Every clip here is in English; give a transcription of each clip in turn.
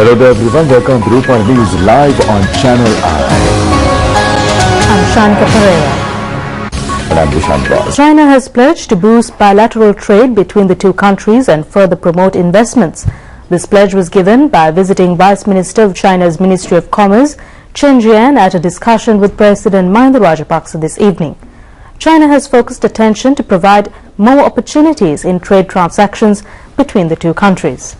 Hello there everyone, welcome to Rup-Eng-News live on Channel I. I'm Shanika Pereira. And I'm Dishant Boss. China has pledged to boost bilateral trade between the two countries and further promote investments. This pledge was given by visiting Vice Minister of China's Ministry of Commerce, Chen Jian, at a discussion with President Mahinda Rajapaksa this evening. China has focused attention to provide more opportunities in trade transactions between the two countries.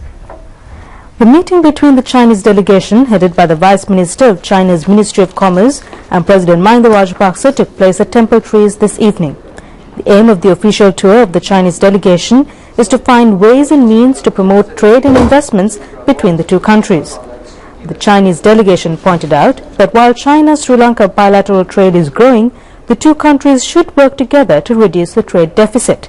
The meeting between the Chinese delegation, headed by the Vice Minister of China's Ministry of Commerce, and President Mahinda Rajapaksa took place at Temple Trees this evening. The aim of the official tour of the Chinese delegation is to find ways and means to promote trade and investments between the two countries. The Chinese delegation pointed out that while China-Sri Lanka bilateral trade is growing, the two countries should work together to reduce the trade deficit.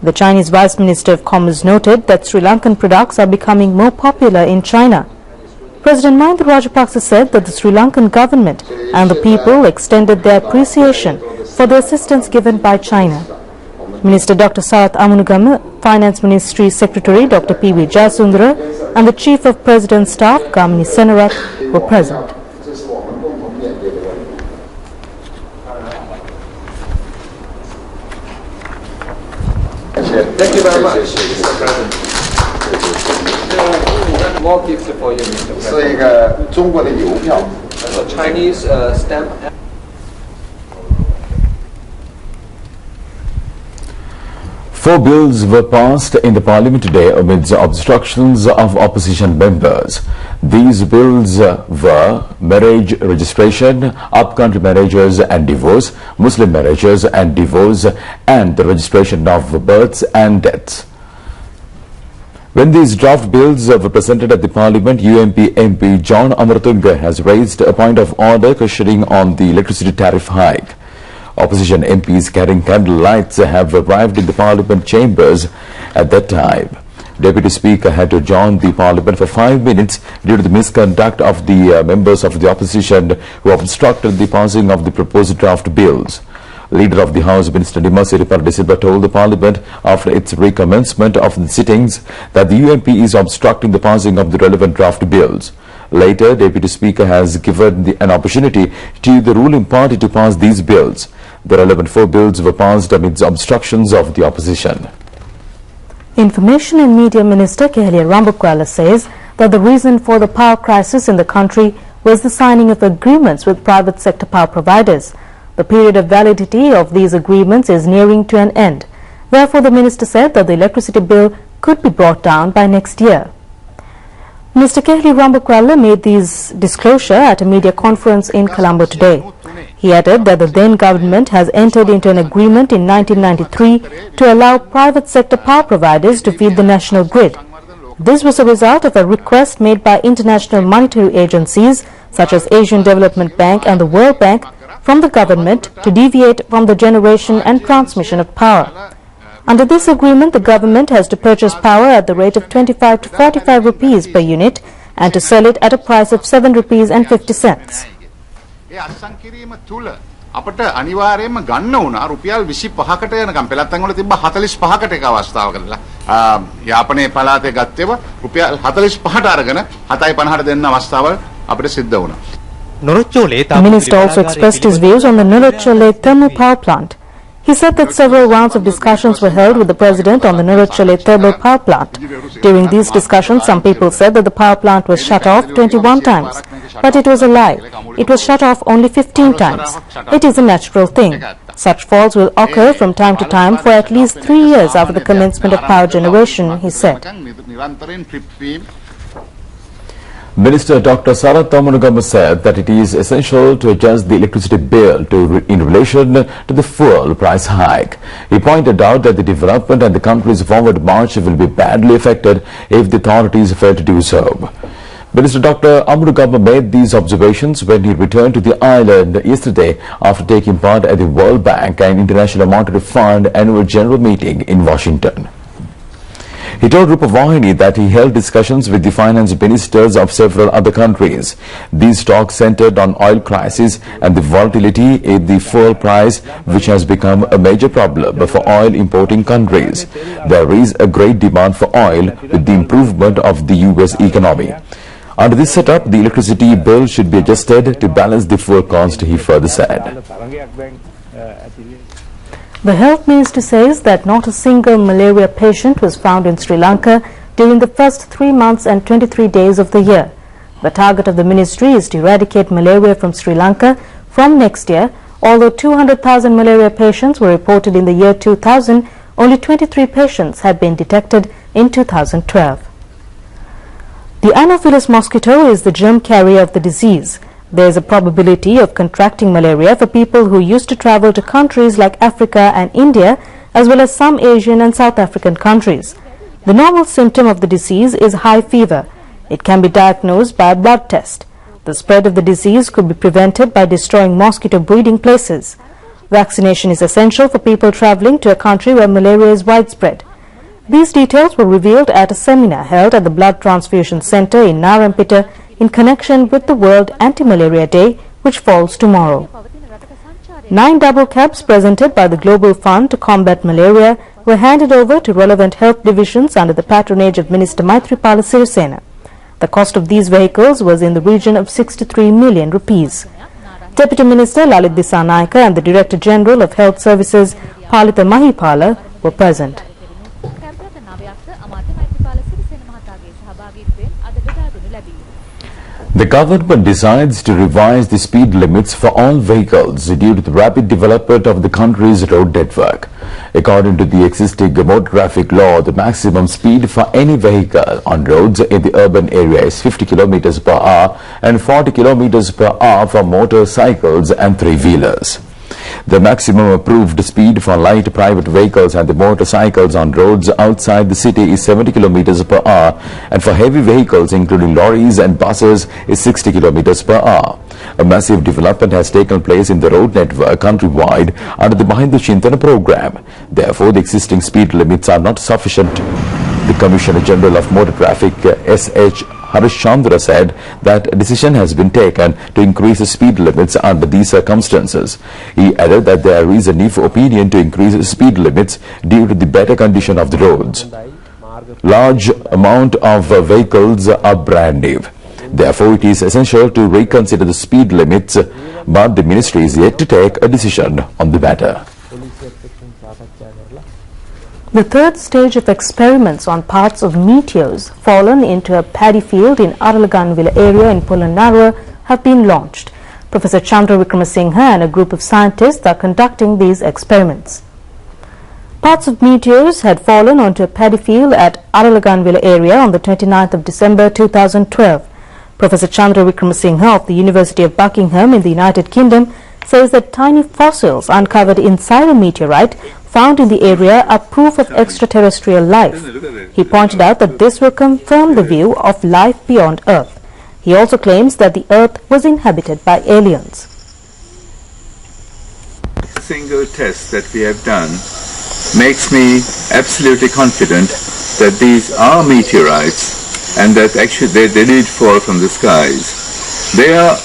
The Chinese Vice Minister of Commerce noted that Sri Lankan products are becoming more popular in China. President Mahinda Rajapaksa said that the Sri Lankan government and the people extended their appreciation for the assistance given by China. Minister Dr. Sarath Amunugama, Finance Ministry Secretary Dr. P.V. Jayasundara and the Chief of President's Staff, Kamini Senarat, were present. Thank you very much, Mr. President. More gifts for you, Mr. President. Chinese stamp. Four bills were passed in the parliament today amidst obstructions of opposition members. These bills were marriage registration, up-country marriages and divorce, Muslim marriages and divorce, and the registration of births and deaths. When these draft bills were presented at the parliament, UMP MP John Amaratunga has raised a point of order questioning on the electricity tariff hike. Opposition MPs carrying candle lights have arrived in the parliament chambers at that time. Deputy Speaker had to join the parliament for 5 minutes due to the misconduct of the members of the opposition who obstructed the passing of the proposed draft bills. Leader of the House, Minister Dimas Siripala De Silva, told the parliament after its recommencement of the sittings that the UMP is obstructing the passing of the relevant draft bills. Later, Deputy Speaker has given an opportunity to the ruling party to pass these bills. The relevant four bills were passed amidst obstructions of the opposition. Information and Media Minister Kehelia Rambukwala says that the reason for the power crisis in the country was the signing of agreements with private sector power providers. The period of validity of these agreements is nearing to an end. Therefore, the minister said that the electricity bill could be brought down by next year. Mr. Kehelia Rambukwala made these disclosure at a media conference in Colombo today. He added that the then government has entered into an agreement in 1993 to allow private sector power providers to feed the national grid. This was a result of a request made by international monetary agencies such as Asian Development Bank and the World Bank from the government to deviate from the generation and transmission of power. Under this agreement, the government has to purchase power at the rate of 25 to 45 rupees per unit and to sell it at a price of 7 rupees and 50 cents. අපට අනිවාර්යයෙන්ම ගන්න වුණා රුපියල් 25කට යනකම් පෙළත්තන් වල තිබ්බ 45කට එක අවස්ථාව කරලා යාපනයේ පළාතේ ගත්තේව රුපියල් 45ට අරගෙන 7.50ට දෙන්න අවස්ථාවල් අපිට සිද්ධ වුණා. The minister also expressed his views on the Norochole thermal power plant. He said that several rounds of discussions were held with the president on the Norochole thermal power plant. During these discussions, some people said that the power plant was shut off 21 times. But it was a lie. It was shut off only 15 times. It is a natural thing. Such faults will occur from time to time for at least 3 years after the commencement of power generation, he said. Minister Dr. Sarath Amunugama said that it is essential to adjust the electricity bill in relation to the fuel price hike. He pointed out that the development and the country's forward march will be badly affected if the authorities fail to do so. Minister Dr. Amunugama made these observations when he returned to the island yesterday after taking part at the World Bank and International Monetary Fund annual general meeting in Washington. He told Rupavahini that he held discussions with the finance ministers of several other countries. These talks centered on oil crisis and the volatility in the fuel price, which has become a major problem for oil importing countries. There is a great demand for oil with the improvement of the US economy. Under this setup, the electricity bill should be adjusted to balance the fuel cost, he further said. The Health Minister says that not a single malaria patient was found in Sri Lanka during the first 3 months and 23 days of the year. The target of the ministry is to eradicate malaria from Sri Lanka from next year. Although 200,000 malaria patients were reported in the year 2000, only 23 patients had been detected in 2012. The Anopheles mosquito is the germ carrier of the disease. There is a probability of contracting malaria for people who used to travel to countries like Africa and India, as well as some Asian and South African countries. The normal symptom of the disease is high fever. It can be diagnosed by a blood test. The spread of the disease could be prevented by destroying mosquito breeding places. Vaccination is essential for people traveling to a country where malaria is widespread. These details were revealed at a seminar held at the Blood Transfusion Centre in Narampita in connection with the World Anti-Malaria Day, which falls tomorrow. 9 double cabs presented by the Global Fund to combat malaria were handed over to relevant health divisions under the patronage of Minister Maithripala Sirisena. The cost of these vehicles was in the region of 63 million rupees. Deputy Minister Lalit Disanayake and the Director General of Health Services Palitha Mahipala were present. The government decides to revise the speed limits for all vehicles due to the rapid development of the country's road network. According to the existing motor traffic law, the maximum speed for any vehicle on roads in the urban area is 50 km per hour and 40 km per hour for motorcycles and three-wheelers. The maximum approved speed for light private vehicles and the motorcycles on roads outside the city is 70 km per hour, and for heavy vehicles including lorries and buses is 60 km per hour. A massive development has taken place in the road network countrywide under the Mahinda Chintana program. Therefore, the existing speed limits are not sufficient. The Commissioner General of Motor Traffic, S.H. Harishchandra, said that a decision has been taken to increase the speed limits under these circumstances. He added that there is a need for opinion to increase the speed limits due to the better condition of the roads. Large amount of vehicles are brand new. Therefore, it is essential to reconsider the speed limits, but the ministry is yet to take a decision on the matter. The third stage of experiments on parts of meteors fallen into a paddy field in Aralaganville area in Polonnaruwa have been launched. Professor Chandra Wickramasinghe and a group of scientists are conducting these experiments. Parts of meteors had fallen onto a paddy field at Aralaganville area on the 29th of December 2012. Professor Chandra Wickramasinghe of the University of Buckingham in the United Kingdom says that tiny fossils uncovered inside a meteorite found in the area are proof of extraterrestrial life. He pointed out that this will confirm the view of life beyond Earth. He also claims that the Earth was inhabited by aliens. A single test that we have done makes me absolutely confident that these are meteorites and that actually they did fall from the skies. They are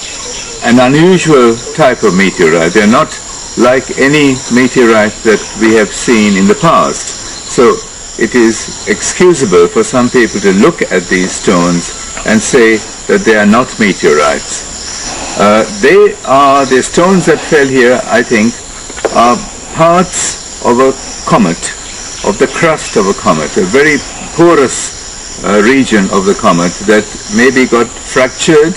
an unusual type of meteorite. They are not like any meteorite that we have seen in the past. So it is excusable for some people to look at these stones and say that they are not meteorites. The stones that fell here, I think, are parts of a comet, of the crust of a comet, a very porous region of the comet that maybe got fractured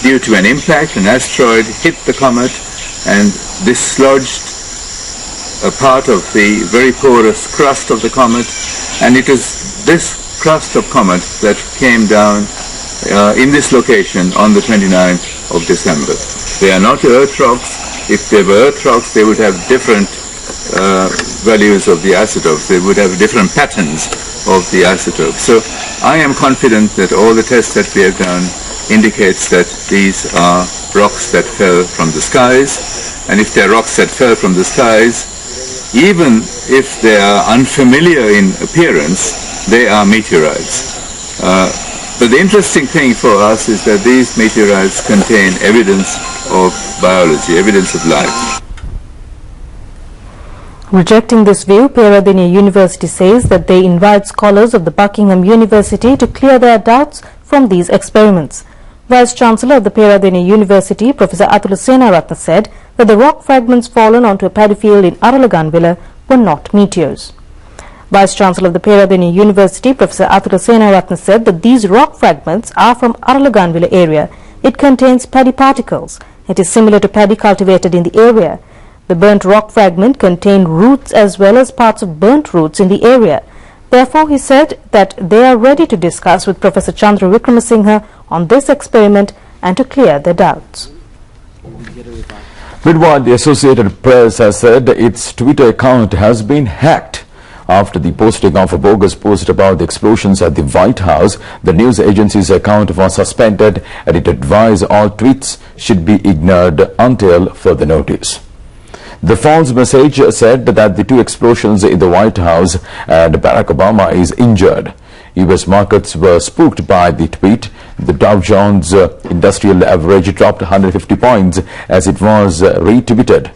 due to an impact. An asteroid hit the comet and dislodged a part of the very porous crust of the comet, and it is this crust of comet that came down in this location on the 29th of December. They are not earth rocks. If they were earth rocks, they would have different values of the isotopes. They would have different patterns of the isotopes. So I am confident that all the tests that we have done indicates that these are rocks that fell from the skies, and if they are rocks that fell from the skies, even if they are unfamiliar in appearance, they are meteorites. But the interesting thing for us is that these meteorites contain evidence of biology, evidence of life. Rejecting this view, Peradeniya University says that they invite scholars of the Buckingham University to clear their doubts from these experiments. Vice-Chancellor of the Peradeniya University, Professor Athula Senaratne, said that the rock fragments fallen onto a paddy field in Aralaganvilla were not meteors. Vice-Chancellor of the Peradeniya University, Professor Athula Senaratne, said that these rock fragments are from Aralaganvilla area. It contains paddy particles. It is similar to paddy cultivated in the area. The burnt rock fragment contained roots as well as parts of burnt roots in the area. Therefore, he said that they are ready to discuss with Professor Chandra Wickramasinghe on this experiment and to clear their doubts. Meanwhile, the Associated Press has said its Twitter account has been hacked. After the posting of a bogus post about the explosions at the White House, the news agency's account was suspended and it advised all tweets should be ignored until further notice. The false message said that the two explosions in the White House and Barack Obama is injured. U.S. markets were spooked by the tweet. The Dow Jones Industrial Average dropped 150 points as it was retweeted.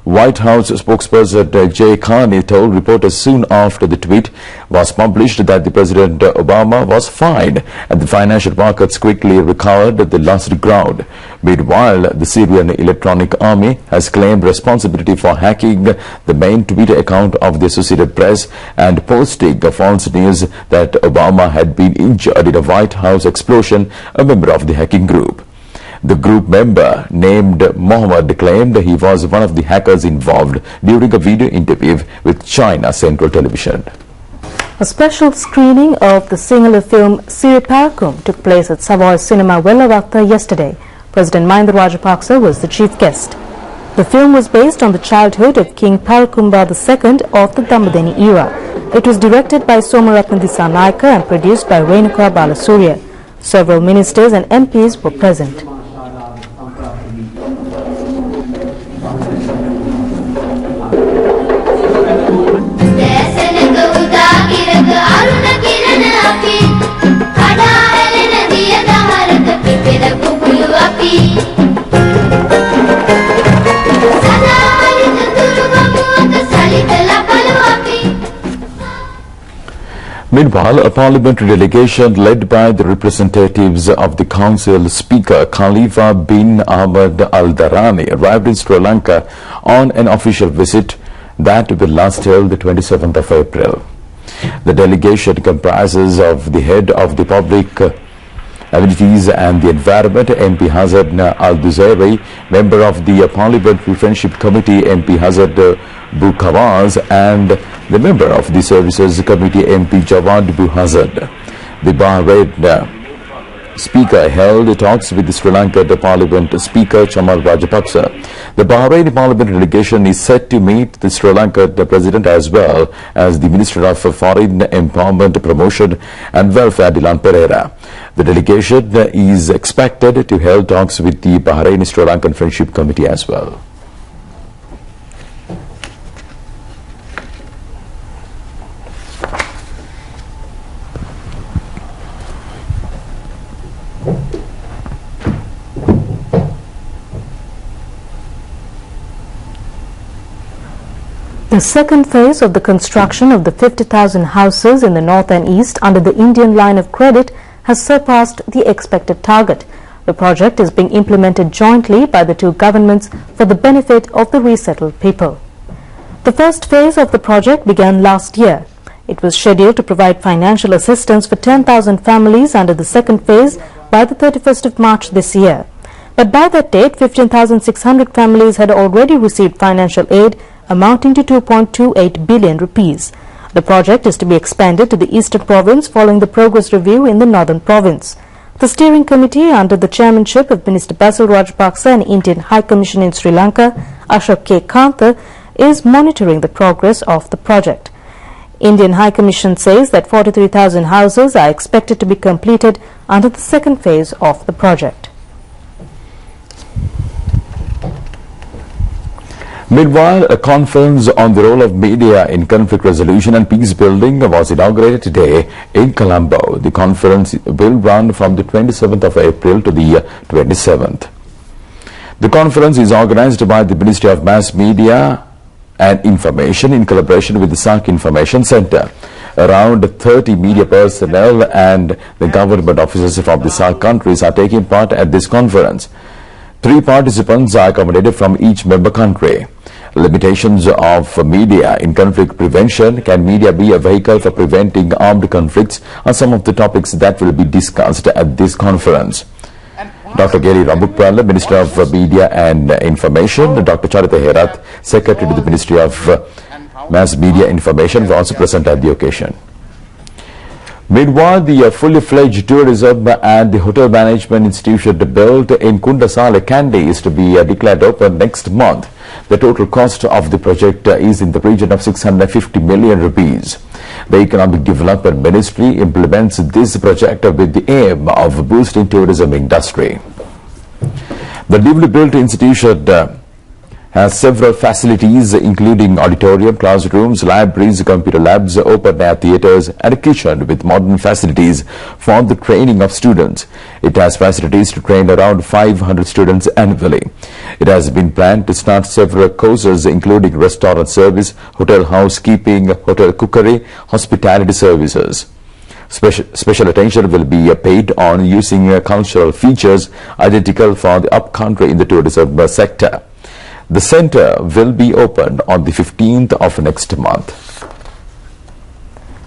White House spokesperson Jay Carney told reporters soon after the tweet was published that the President Obama was fine and the financial markets quickly recovered the lost ground. Meanwhile, the Syrian Electronic Army has claimed responsibility for hacking the main Twitter account of the Associated Press and posting false news that Obama had been injured in a White House explosion, a member of the hacking group. The group member named Mohammed claimed he was one of the hackers involved during a video interview with China Central Television. A special screening of the Sinhala film Siri Parakum took place at Savoy Cinema Wellawatta yesterday. President Mahinda Rajapaksa was the chief guest. The film was based on the childhood of King Parakumba II of the Dambadeni era. It was directed by Somaratna Dissanayake and produced by Renuka Balasurya. Several ministers and MPs were present. Meanwhile, a parliamentary delegation led by the representatives of the Council Speaker Khalifa bin Ahmed Al Darani arrived in Sri Lanka on an official visit that will last till the 27th of April. The delegation comprises of the head of the public amenities and the environment, MP Hazard Al Duzairi, member of the Parliamentary Friendship Committee, MP Hazard Bukawaz, and the member of the Services Committee, MP Jawad Buhazard. The Bahrain Speaker held talks with the Sri Lanka Parliament Speaker Chamal Rajapaksa. The Bahrain Parliament delegation is set to meet the Sri Lanka President as well as the Minister of Foreign Empowerment, Promotion and Welfare, Dilan Pereira. The delegation is expected to hold talks with the Bahrain Sri Lankan Friendship Committee as well. The second phase of the construction of the 50,000 houses in the north and east under the Indian line of credit has surpassed the expected target. The project is being implemented jointly by the two governments for the benefit of the resettled people. The first phase of the project began last year. It was scheduled to provide financial assistance for 10,000 families under the second phase by the 31st of March this year. But by that date, 15,600 families had already received financial aid amounting to 2.28 billion rupees. The project is to be expanded to the eastern province following the progress review in the northern province. The steering committee under the chairmanship of Minister Basil Rajapaksa and Indian High Commission in Sri Lanka, Ashok K. Kantha, is monitoring the progress of the project. Indian High Commission says that 43,000 houses are expected to be completed under the second phase of the project. Meanwhile, a conference on the role of media in conflict resolution and peace building was inaugurated today in Colombo. The conference will run from the 27th of April to the 27th. The conference is organized by the Ministry of Mass Media and Information in collaboration with the SARC Information Center. Around 30 media personnel and the government officers from the SARC countries are taking part at this conference. 3 participants are accommodated from each member country. Limitations of media in conflict prevention. Can media be a vehicle for preventing armed conflicts are some of the topics that will be discussed at this conference. Dr. Gary Rambukpala, Minister of Media and Information, Dr. Charita Herath, Secretary to the Ministry of Mass Media Information, were also present at the occasion. Meanwhile, the fully fledged tourism and the hotel management institution built in Kundasale, Kandy is to be declared open next month. The total cost of the project is in the region of 650 million rupees. The Economic Development Ministry implements this project with the aim of boosting tourism industry. The newly built institution has several facilities including auditorium, classrooms, libraries, computer labs, open-air theatres and a kitchen with modern facilities for the training of students. It has facilities to train around 500 students annually. It has been planned to start several courses including restaurant service, hotel housekeeping, hotel cookery, hospitality services. Special attention will be paid on using cultural features identical for the upcountry in the tourism sector. The centre will be opened on the 15th of next month.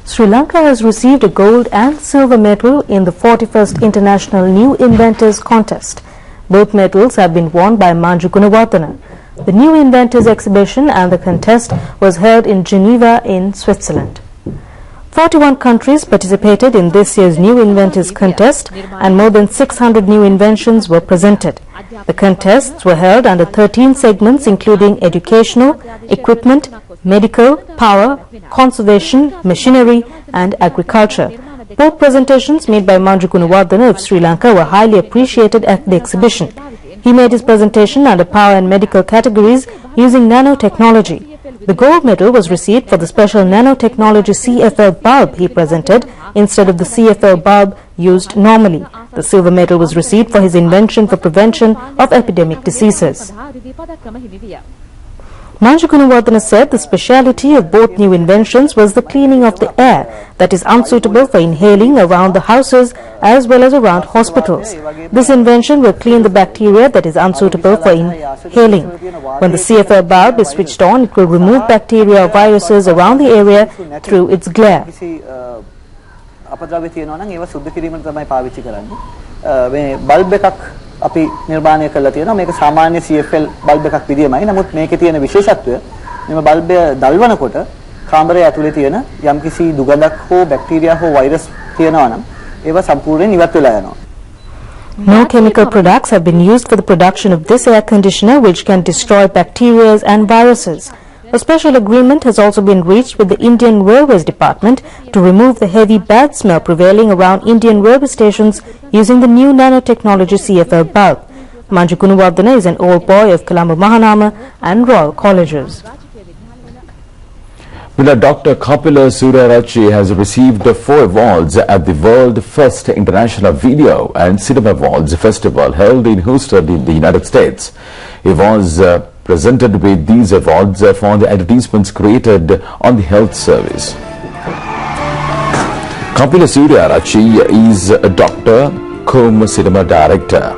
Sri Lanka has received a gold and silver medal in the 41st International New Inventors Contest. Both medals have been won by Manju Gunawardena. The New Inventors exhibition and the contest was held in Geneva in Switzerland. 41 countries participated in this year's New Inventors Contest and more than 600 new inventions were presented. The contests were held under 13 segments including educational, equipment, medical, power, conservation, machinery and agriculture. Both presentations made by Manju Gunawardena of Sri Lanka were highly appreciated at the exhibition. He made his presentation under power and medical categories using nanotechnology. The gold medal was received for the special nanotechnology CFL bulb he presented instead of the CFL bulb used normally. The silver medal was received for his invention for prevention of epidemic diseases. Manju Gunawardena said the speciality of both new inventions was the cleaning of the air that is unsuitable for inhaling around the houses as well as around hospitals. This invention will clean the bacteria that is unsuitable for inhaling. When the CFL bulb is switched on, it will remove bacteria or viruses around the area through its glare. අපි නිර්මාණය කරලා තියෙනවා මේක සාමාන්‍ය CFL bulb එකක් විදියමයි නමුත් මේකේ තියෙන විශේෂත්වය මෙම බල්බය දල්වනකොට කාමරය ඇතුලේ තියෙන යම්කිසි දුගඳක් හෝ බැක්ටීරියා හෝ වෛරස් තියෙනවා නම් ඒවා සම්පූර්ණයෙන් ඉවත් වෙලා යනවා. No chemical products have been used for the production of this air conditioner which can destroy bacteria and viruses. A special agreement has also been reached with the Indian Railways Department to remove the heavy bad smell prevailing around Indian railway stations using the new nanotechnology CFL bulb. Manju Gunawardena is an old boy of Colombo Mahanama and Royal Colleges. Dr. Kapila Surarachi has received 4 awards at the World First International Video and Cinema Awards Festival held in Houston in the United States. He was presented with these awards for the advertisements created on the health service. Kapila Surarachi is a doctor, cum cinema director.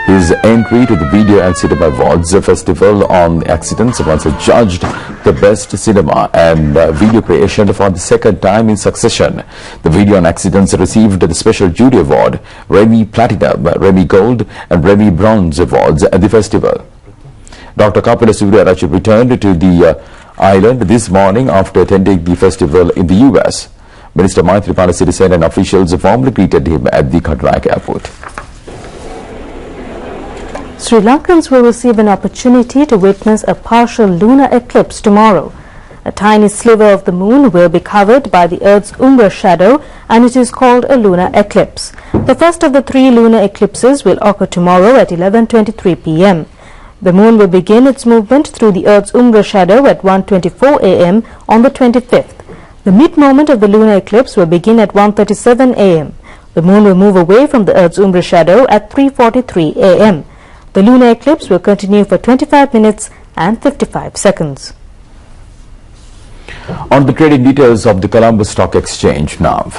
His entry to the Video and Cinema Awards Festival on Accidents was judged the best cinema and video creation for the 2nd time in succession. The Video on Accidents received the Special Jury Award, Remy Platinum, Remy Gold and Remy Bronze Awards at the festival. Dr. Kapila Surarachi returned to the island this morning after attending the festival in the US. Minister Maithripala Sirisena and officials warmly greeted him at the Kadranak airport. Sri Lankans will receive an opportunity to witness a partial lunar eclipse tomorrow. A tiny sliver of the moon will be covered by the Earth's umbra shadow and it is called a lunar eclipse. The first of the 3 lunar eclipses will occur tomorrow at 11:23 p.m. The moon will begin its movement through the Earth's umbra shadow at 1:24 a.m. on the 25th. The mid-moment of the lunar eclipse will begin at 1:37 a.m. The moon will move away from the Earth's umbra shadow at 3:43 a.m. The lunar eclipse will continue for 25 minutes and 55 seconds. On the trading details of the Colombo Stock Exchange now.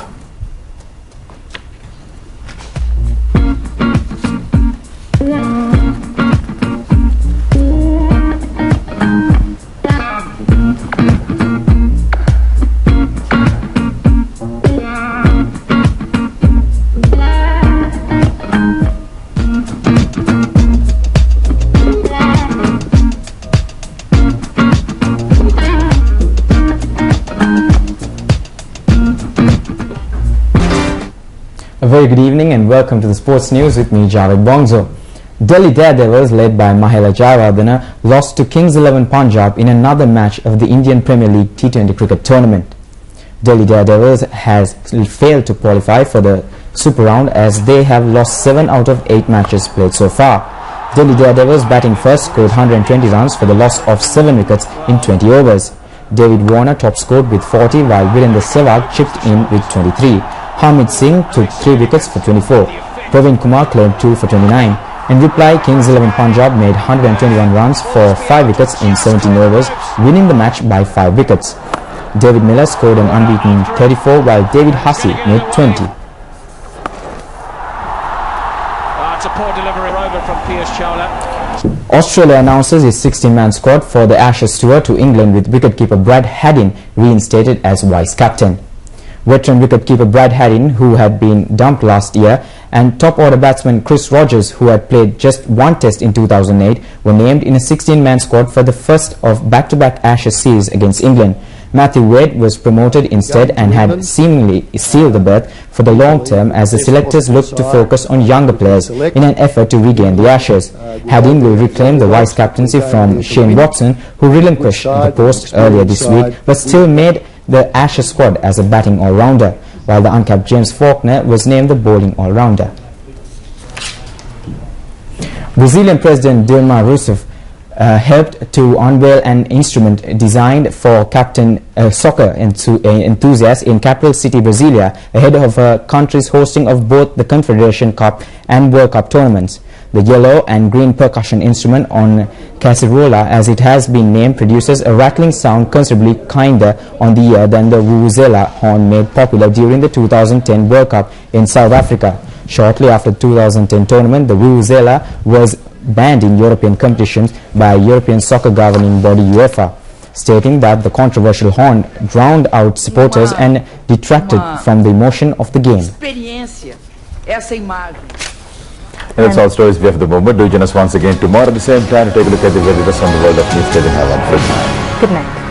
A very good evening and welcome to the sports news with me, Javed Bongzo. Delhi Daredevils, led by Mahela Jayawardene, lost to Kings 11 Punjab in another match of the Indian Premier League T20 cricket tournament. Delhi Daredevils has failed to qualify for the Super Round as they have lost 7 out of 8 matches played so far. Delhi Daredevils batting first scored 120 runs for the loss of 7 wickets in 20 overs. David Warner top scored with 40 while Virendra Sehwag chipped in with 23. Harmeet Singh took 3 wickets for 24. Praveen Kumar claimed 2 for 29. In reply, Kings 11 Punjab made 121 runs for 5 wickets in 17 overs, winning the match by 5 wickets. David Miller scored an unbeaten 34 while David Hussey made 20. It's a poor delivery over from Piyush Chawla. Australia announces its 16-man squad for the Ashes tour to England with wicketkeeper Brad Haddin reinstated as vice-captain. Veteran wicketkeeper Brad Haddin, who had been dumped last year, and top-order batsman Chris Rogers, who had played just 1 test in 2008, were named in a 16-man squad for the first of back-to-back Ashes series against England. Matthew Wade was promoted instead and had seemingly sealed the berth for the long term as the selectors looked to focus on younger players in an effort to regain the Ashes. Haddin will reclaim the vice-captaincy from Shane Watson, who relinquished the post earlier this week but still made the Ashes squad as a batting all-rounder, while the uncapped James Faulkner was named the bowling all-rounder. Brazilian President Dilma Rousseff helped to unveil an instrument designed for captain soccer enthusiasts in capital city Brasilia ahead of her country's hosting of both the Confederation Cup and World Cup tournaments. The yellow and green percussion instrument on Cacerola, as it has been named, produces a rattling sound considerably kinder on the ear than the vuvuzela horn made popular during the 2010 World Cup in South Africa. Shortly after the 2010 tournament, the vuvuzela was banned in European competitions by European soccer governing body UEFA, stating that the controversial horn drowned out supporters and detracted from the emotion of the game. That's all stories we have at the moment. Do join us once again tomorrow at the same time to take a look at the very best on the world of news. Have a good night. Good night.